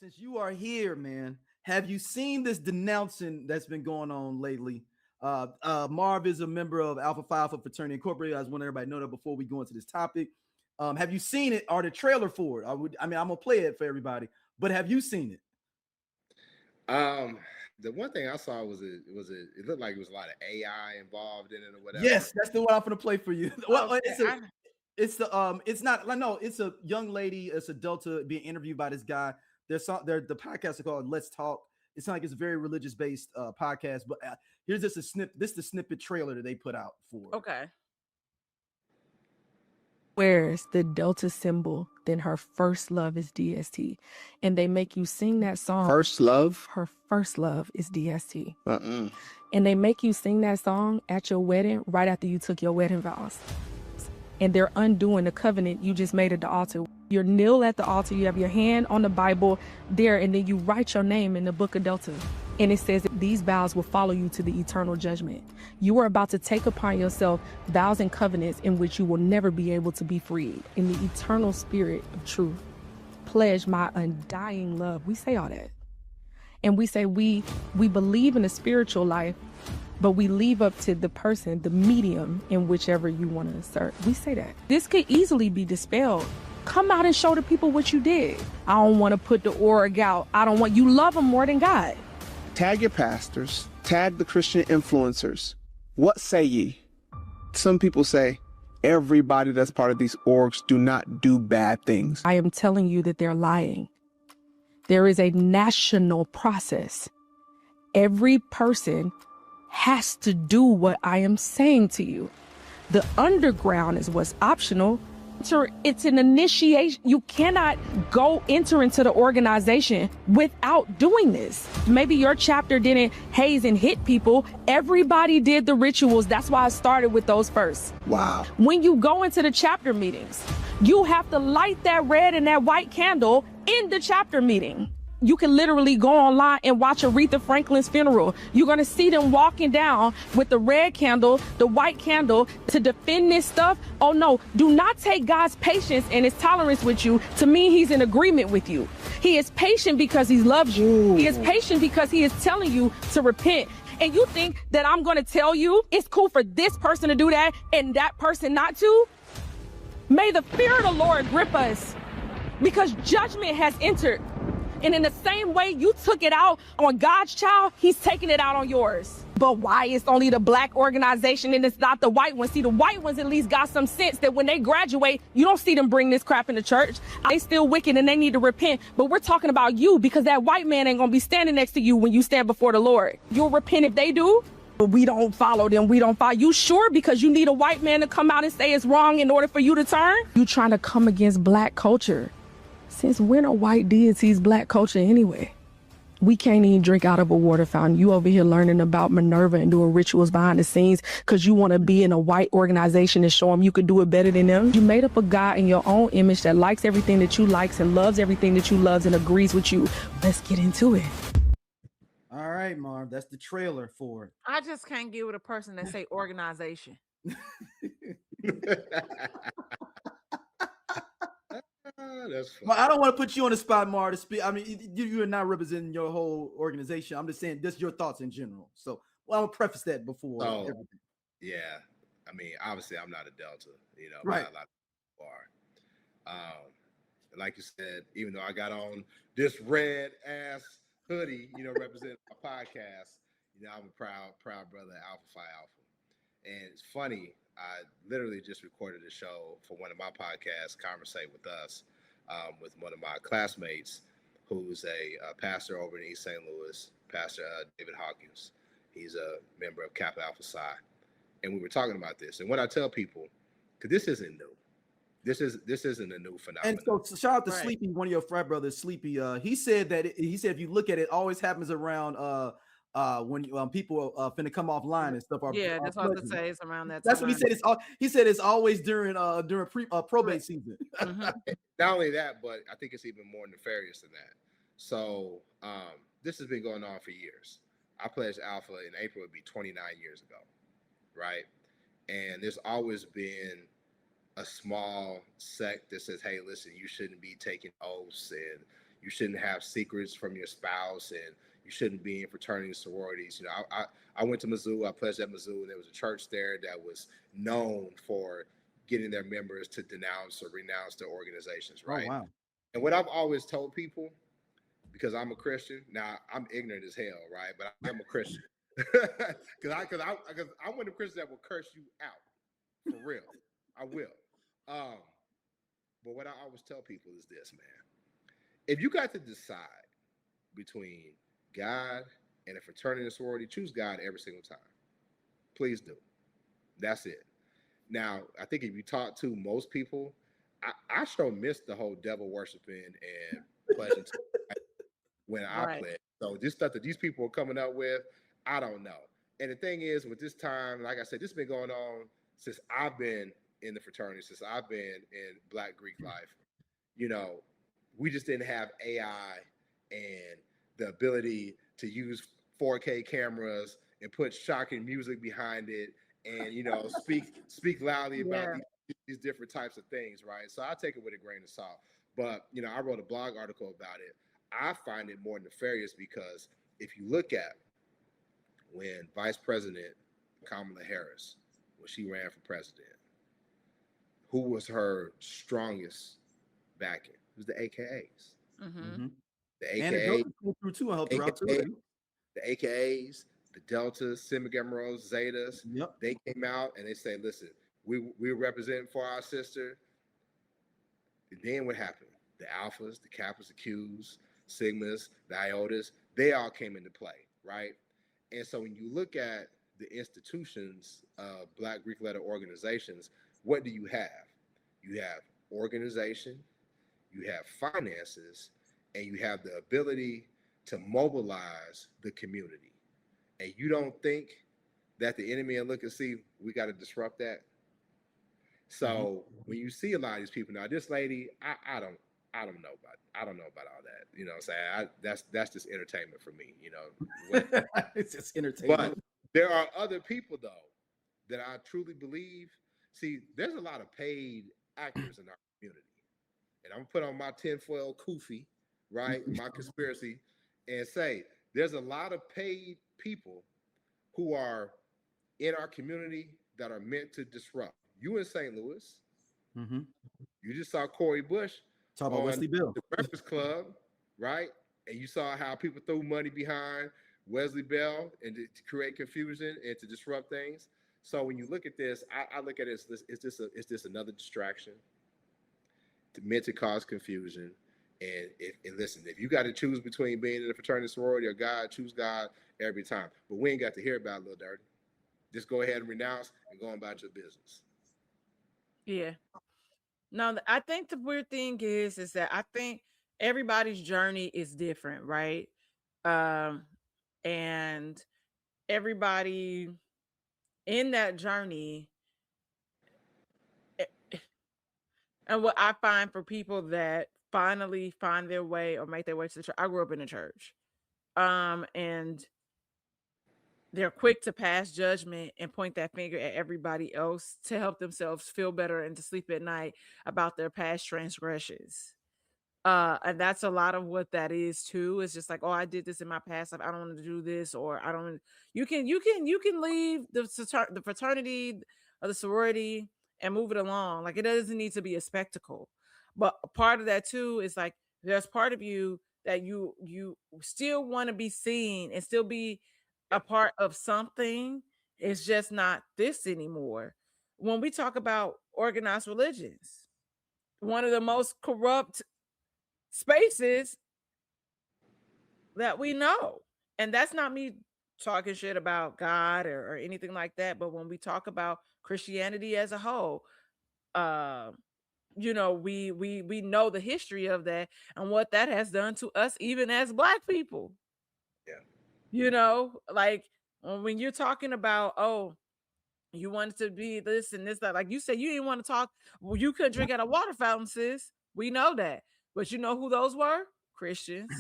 since you are here, man, have you seen this denouncing that's been going on lately? Marv is a member of Alpha Phi Alpha Fraternity Incorporated. I just want everybody to know that before we go into this topic. Have you seen it or the trailer for it? I mean, I'm gonna play it for everybody, but have you seen it? Um, the one thing I saw it looked like it was a lot of AI involved in it or whatever. Yes, that's the one I'm gonna play for you. Well, Okay, it's not like no, it's a young lady, it's a Delta being interviewed by this guy. The podcast is called Let's Talk. It's not like it's a very religious based podcast, but here's just a snip. This is the snippet trailer that they put out for. okay. Wears the Delta symbol, then her first love is DST. And they make you sing that song. First love? Her first love is DST. Uh-uh. And they make you sing that song at your wedding right after you took your wedding vows. And they're undoing the covenant you just made at the altar. You kneel at the altar, you have your hand on the Bible there, and then you write your name in the book of Delta. And it says that these vows will follow you to the eternal judgment. You are about to take upon yourself vows and covenants in which you will never be able to be freed. In the eternal spirit of truth, pledge my undying love. We say all that. And we say we believe in a spiritual life, but we leave up to the person, the medium, in whichever you want to assert. We say that. This could easily be dispelled. Come out and show the people what you did. I don't want to put the org out. You love them more than God. Tag your pastors, tag the Christian influencers. What say ye? Some people say everybody that's part of these orgs do not do bad things. I am telling you that they're lying. There is a national process. Every person has to do what I am saying to you. The underground is what's optional. It's an initiation. You cannot enter into the organization without doing this. Maybe your chapter didn't haze and hit people. Everybody did the rituals. That's why I started with those first. Wow. When you go into the chapter meetings, you have to light that red and that white candle in the chapter meeting. You can literally go online and watch Aretha Franklin's funeral. You're going to see them walking down with the red candle, the white candle to defend this stuff. Oh no, do not take God's patience and his tolerance with you to mean he's in agreement with you. He is patient because he loves you. Ooh. He is patient because he is telling you to repent. And you think that I'm going to tell you it's cool for this person to do that and that person not to? May the fear of the Lord grip us, because judgment has entered. And in the same way you took it out on God's child, he's taking it out on yours. But why it's only the black organization and it's not the white ones? See, the white ones at least got some sense that when they graduate, you don't see them bring this crap in the church. They still wicked and they need to repent. But we're talking about you, because that white man ain't gonna be standing next to you when you stand before the Lord. You'll repent if they do. But we don't follow them. We don't follow. You sure? Because you need a white man to come out and say it's wrong in order for you to turn? You trying to come against black culture. Since when are white deities black culture anyway? We can't even drink out of a water fountain. You over here learning about Minerva and doing rituals behind the scenes because you want to be in a white organization and show them you could do it better than them. You made up a God in your own image that likes everything that you likes and loves everything that you loves and agrees with you. Let's get into it. All right, Marv, that's the trailer for it. I just can't get with a person that say organization. That's funny. Well, I don't want to put you on the spot, Mar, to speak. I mean, you are not representing your whole organization. I'm just saying just your thoughts in general. So, well, I'll preface that before everything. Yeah. I mean, obviously, I'm not a Delta. Right. Not a lot of people are. Like you said, even though I got on this red ass hoodie, representing my podcast, I'm a proud brother, Alpha Phi Alpha. And it's funny, I literally just recorded a show for one of my podcasts, Conversate With Us, with one of my classmates who's a pastor over in East St. Louis, Pastor David Hawkins. He's a member of Kappa Alpha Psi. And we were talking about this. And what I tell people, because this isn't new. This isn't a new phenomenon. And so shout out to Sleepy, one of your frat brothers, Sleepy. He said if you look at it, it always happens around when people finna come offline and stuff. Yeah, that's what I was say. It's around that. That's what he said. He said it's always during probate season. Mm-hmm. Not only that, but I think it's even more nefarious than that. So this has been going on for years. I pledged Alpha in April. Would be 29 years ago, right? And there's always been a small sect that says, "Hey, listen, you shouldn't be taking oaths and you shouldn't have secrets from your spouse, and you shouldn't be in fraternities, sororities. You know, I went to Mizzou, I pledged at Mizzou, and there was a church there that was known for getting their members to denounce or renounce their organizations, right? Oh, wow. And what I've always told people, because I'm a Christian, now I'm ignorant as hell, right? But I'm a Christian. Because I'm one of the Christians that will curse you out, for real. I will. But what I always tell people is this, man. If you got to decide between God and a fraternity and sorority, choose God every single time. Please do. That's it. Now, I think if you talk to most people, I sure miss the whole devil worshiping and pledging to when I pledge. So this stuff that these people are coming up with, I don't know. And the thing is, with this time, like I said, this has been going on since I've been in the fraternity, since I've been in Black Greek life. You know, we just didn't have AI and the ability to use 4K cameras and put shocking music behind it, and you know, speak loudly about these different types of things, right? So I take it with a grain of salt. But you know, I wrote a blog article about it. I find it more nefarious because if you look at when Vice President Kamala Harris, when she ran for president, who was her strongest backing? It was the AKAs. Mm-hmm. The AKAs through too and helped her out too. The AKAs, the Deltas, Sigma Gamma Rhos, Zetas, they came out and they say, listen, we're representing for our sister. And then what happened? The Alphas, the Kappas, the Qs, Sigmas, the Iotas, they all came into play, right? And so when you look at the institutions of Black Greek letter organizations, what do you have? You have organization, you have finances, and you have the ability to mobilize the community. And you don't think that the enemy will look and see, we got to disrupt that? So when you see a lot of these people now, this lady, I don't know about all that. You know what I'm saying? That's just entertainment for me, you know. It's just entertainment. But there are other people though that I truly believe. See, there's a lot of paid actors in our community. And I'm gonna put on my tinfoil kufi, right? My conspiracy, and say there's a lot of paid people who are in our community that are meant to disrupt. You in St. Louis, you just saw Corey Bush talk about Wesley Bell, the Breakfast Club, right? And you saw how people threw money behind Wesley Bell and to create confusion and to disrupt things. So when you look at this, I look at it as it's just another distraction meant to cause confusion. And listen, if you got to choose between being in a fraternity sorority or God, choose God every time. But we ain't got to hear about Lil Dirty. Just go ahead and renounce and go about your business. Yeah. No, I think the weird thing is that I think everybody's journey is different, right? And everybody in that journey, and what I find for people that finally find their way or make their way to the church, I grew up in a church, and they're quick to pass judgment and point that finger at everybody else to help themselves feel better and to sleep at night about their past transgressions. And that's a lot of what that is too. It's just like, oh, I did this in my past life, I don't want to do this, or I don't. You can leave the fraternity or the sorority and move it along. Like, it doesn't need to be a spectacle. But part of that too is like, there's part of you that you still want to be seen and still be a part of something. It's just not this anymore. When we talk about organized religions, one of the most corrupt spaces that we know, and that's not me talking shit about God or anything like that, but when we talk about Christianity as a whole, you know, we know the history of that and what that has done to us, even as Black people. You know, like when you're talking about, oh, you wanted to be this and this, that, like you said, you didn't want to talk. Well, you couldn't drink at a water fountain, sis. We know that. But you know who those were? Christians.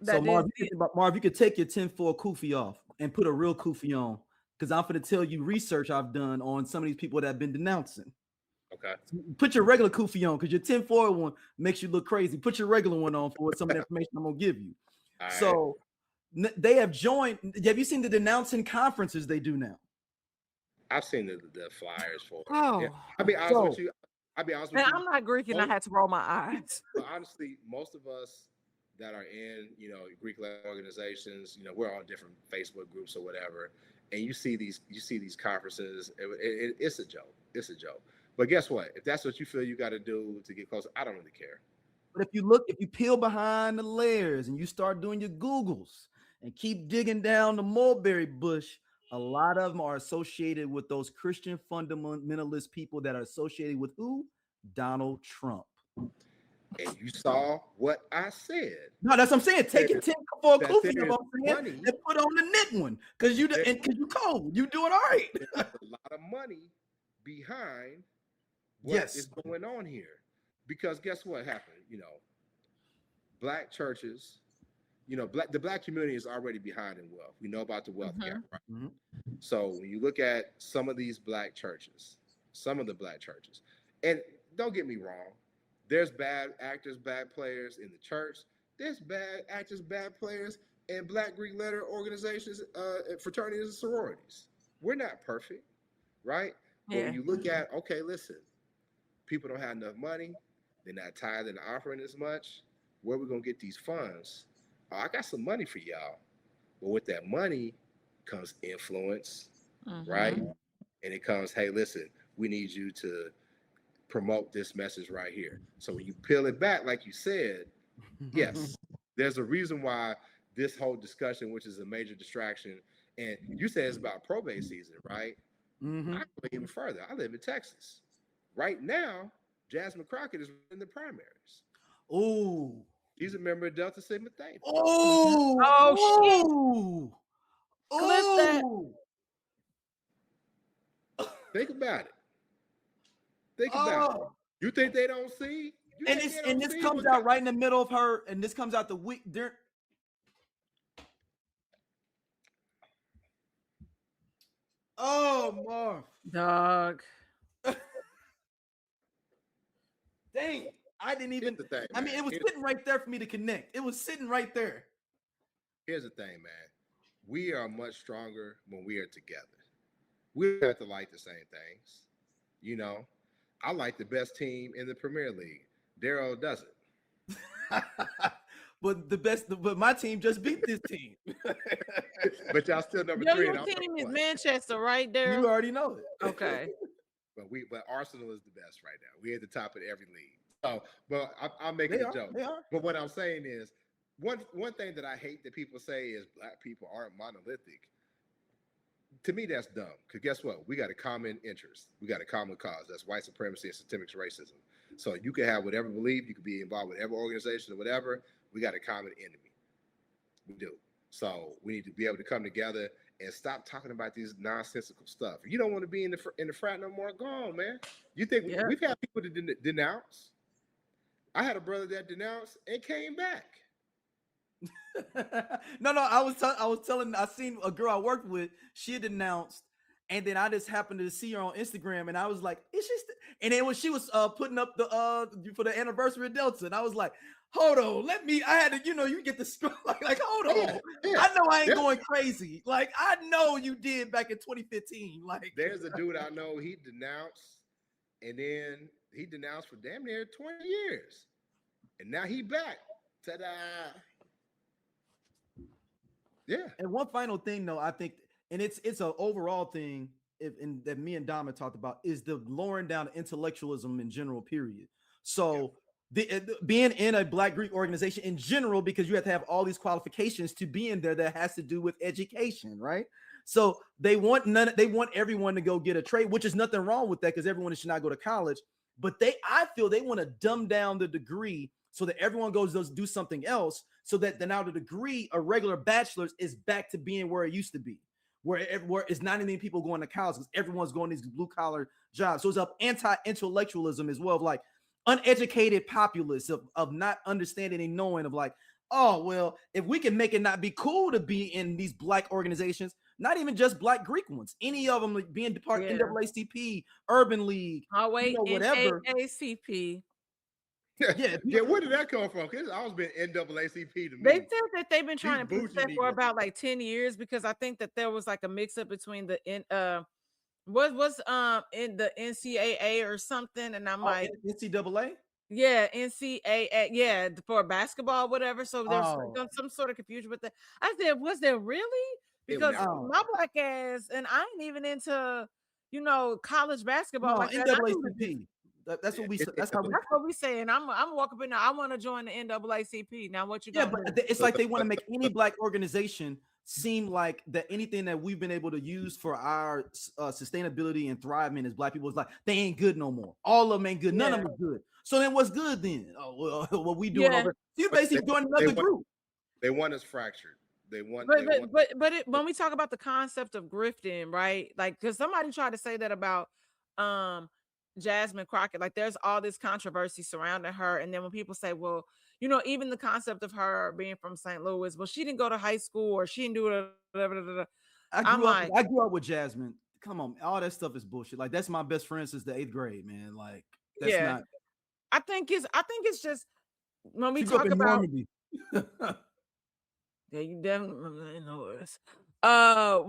So Marv, you could take your tinfoil kufi off and put a real kufi on, because I'm going to tell you research I've done on some of these people that have been denouncing. Okay. Put your regular kufi on because your tinfoil one makes you look crazy. Put your regular one on for some of the information I'm gonna give you. All So they have joined. Have you seen the denouncing conferences they do now? I've seen the flyers for it. Oh, Yeah. I'll be honest with you. and I'm not Greek, and I had to roll my eyes. But honestly, most of us that are in, Greek-led organizations, we're on different Facebook groups or whatever, and you see these conferences. It's a joke. It's a joke. But guess what? If that's what you feel you got to do to get closer, I don't really care. But if you peel behind the layers and you start doing your Googles and keep digging down the mulberry bush, a lot of them are associated with those Christian fundamentalist people that are associated with who? Donald Trump. And you saw what I said. No, that's what I'm saying. Take your 10 for a kufi, you know what I'm saying, money, and put on the knit one because you cold. You doing all right. There's a lot of money behind what is going on here. Because guess what happened? Black churches, the black community is already behind in wealth. We know about the wealth gap, right? Mm-hmm. So when you look at some of the black churches, and don't get me wrong, there's bad actors, bad players in the church. There's bad actors, bad players in Black Greek letter organizations, fraternities and sororities. We're not perfect, right? Yeah. But when you look at, okay, listen, people don't have enough money. They're not tithing and offering as much. Where are we going to get these funds? Oh, I got some money for y'all. But with that money comes influence, right? And it comes, hey, listen, we need you to promote this message right here. So when you peel it back, like you said, yes, there's a reason why this whole discussion, which is a major distraction, and you said it's about probate season, right? Mm-hmm. I go even further. I live in Texas. Right now, Jasmine Crockett is in the primaries. Oh, she's a member of Delta Sigma Theta. Oh, oh, Think about it. Think about it. You think they don't see? And this comes out right in the middle of her, and this comes out the week. Oh, Marv. Dog. Dang, I didn't even. I mean, it was sitting right there for me to connect. It was sitting right there. Here's the thing, man. We are much stronger when we are together. We have to like the same things. I like the best team in the Premier League. Daryl doesn't. But my team just beat this team. But y'all still number 3. Your team is Manchester, right, Daryl? You already know it. Okay. But Arsenal is the best right now. We're at the top of every league. So, but I'm making a joke. But what I'm saying is, one thing that I hate that people say is black people aren't monolithic. To me, that's dumb. Because guess what? We got a common interest. We got a common cause. That's white supremacy and systemic racism. So you can have whatever belief. You could be involved with whatever organization or whatever. We got a common enemy. We do. So we need to be able to come together and stop talking about these nonsensical stuff. If you don't want to be in the frat no more, go on, man. You think we've had people that denounce? I had a brother that denounced and came back. No, I was telling. I seen a girl I worked with. She had denounced, and then I just happened to see her on Instagram, and I was like, "Is she?" And then when she was putting up the for the anniversary of Delta, and I was like, "Hold on, I had to, you get the scroll like, hold on, I know I ain't going crazy. Like I know you did back in 2015. Like there's a dude I know. He denounced, and then he denounced for damn near 20 years, and now he back. Ta-da! Yeah. And one final thing, though, I think, and it's an overall thing, that me and Dom talked about, is the lowering down of intellectualism in general. Period. So being in a Black Greek organization in general, because you have to have all these qualifications to be in there, that has to do with education, right? So they want everyone to go get a trade, which is nothing wrong with that, because everyone should not go to college. But I feel they want to dumb down the degree so that everyone goes do something else, so that now the degree, a regular bachelor's, is back to being where it used to be, where it's not many people going to college because everyone's going to these blue collar jobs. So it's up anti-intellectualism as well, of like uneducated populace of not understanding and knowing of like, oh, well, if we can make it not be cool to be in these Black organizations, not even just Black Greek ones, any of them, like being part Yeah. NAACP, Urban League, Oh wait, whatever. NAACP. Yeah, Yeah, where did that come from? Because it's always been NAACP to me. They said that they've been trying to These push bougie that for Negroes. about like 10 years because I think that there was like a mix up between the what's in the NCAA or something, and I'm like, NCAA. yeah, NCAA, yeah, for basketball, whatever. So there's some sort of confusion with that. I said, was there really? Because my Black ass, and I ain't even into, college basketball like that. NAACP. That's what we. That's how we. That's what we saying. I'm walk up in there. I want to join the NAACP. Now, what you gonna do? But it's like they want to make any Black organization seem like that anything that we've been able to use for our sustainability and thriving as Black people is like they ain't good no more. All of them ain't good. None of them are good. So then what's good then? Oh, well, what we doing over? You basically join another group. They want us fractured. They want. When we talk about the concept of grifting, right? Like, because somebody tried to say that about Jasmine Crockett. Like, there's all this controversy surrounding her, and then when people say, well, even the concept of her being from St. Louis, well, she didn't go to high school or she didn't do it. I grew up with Jasmine. Come on, all that stuff is bullshit. Like, that's my best friend since the 8th grade, man. Like, that's not. I think it's just when we talk about. Yeah, you definitely know this.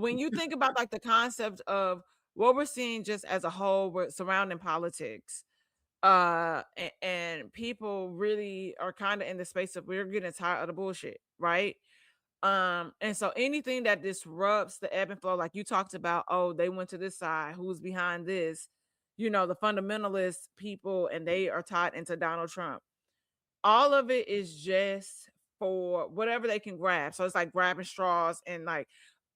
When you think about like the concept of what we're seeing just as a whole, we're surrounding politics, and people really are kind of in the space of we're getting tired of the bullshit, right? And so anything that disrupts the ebb and flow, like you talked about, oh, they went to this side, who's behind this, the fundamentalist people, and they are tied into Donald Trump. All of it is just for whatever they can grab. So it's like grabbing straws and like,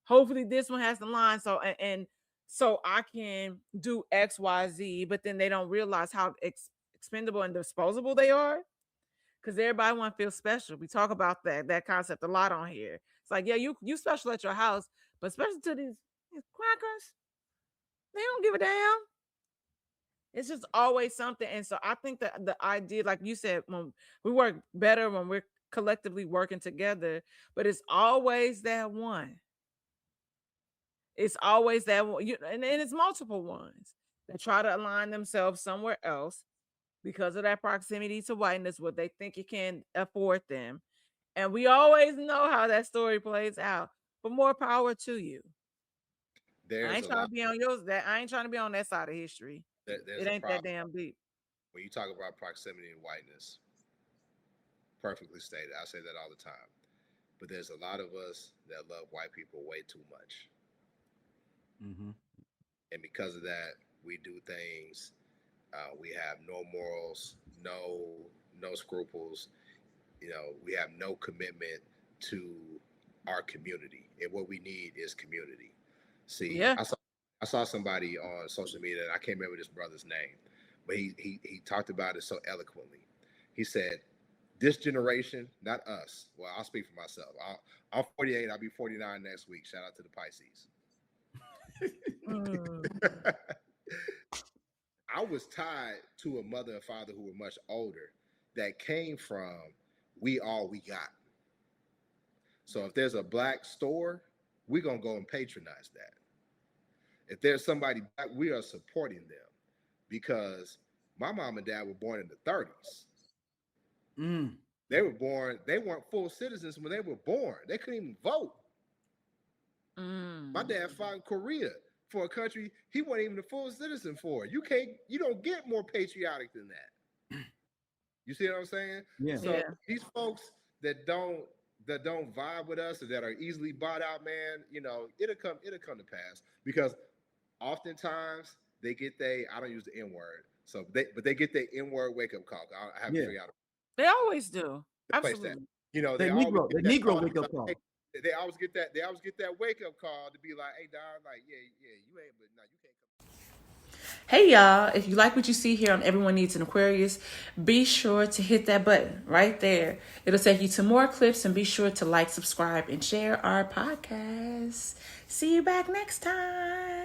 hopefully this one has the line. So, and so I can do X, Y, Z, but then they don't realize how expendable and disposable they are. Because everybody want to feel special. We talk about that concept a lot on here. It's like, yeah, you special at your house, but special to these crackers, they don't give a damn. It's just always something. And so I think that the idea, like you said, when we work better when we're collectively working together, but it's always that one. It's always that one, and it's multiple ones that try to align themselves somewhere else because of that proximity to whiteness, what they think it can afford them. And we always know how that story plays out. But more power to you. I ain't trying to be on yours. I ain't trying to be on that side of history. It ain't that damn deep. When you talk about proximity and whiteness, perfectly stated. I say that all the time. But there's a lot of us that love white people way too much. Mm-hmm. And because of that, we do things. We have no morals, no scruples. We have no commitment to our community. And what we need is community. See, yeah. I saw somebody on social media, and I can't remember this brother's name, but he talked about it so eloquently. He said, this generation, not us. Well, I'll speak for myself. I'm 48. I'll be 49 next week. Shout out to the Pisces. I was tied to a mother and father who were much older that came from we all we got. So if there's a black store, we're going to go and patronize that. If there's somebody black, we are supporting them because my mom and dad were born in the 30s. They were born, they weren't full citizens when they were born. They couldn't even vote. My dad fought in Korea for a country he wasn't even a full citizen for. You don't get more patriotic than that. You see what I'm saying? Yeah. So these folks that don't vibe with us or that are easily bought out, man, it'll come to pass because oftentimes they get I don't use the N-word. So they get their N-word wake up call. I have to figure out. They always do. Absolutely. They Negro wake up call. They always get that wake up call to be like, hey, dog, like, yeah, you ain't, but no, you can't come. Hey, y'all, if you like what you see here on Everyone Needs an Aquarius, be sure to hit that button right there. It'll take you to more clips, and be sure to like, subscribe, and share our podcast. See you back next time.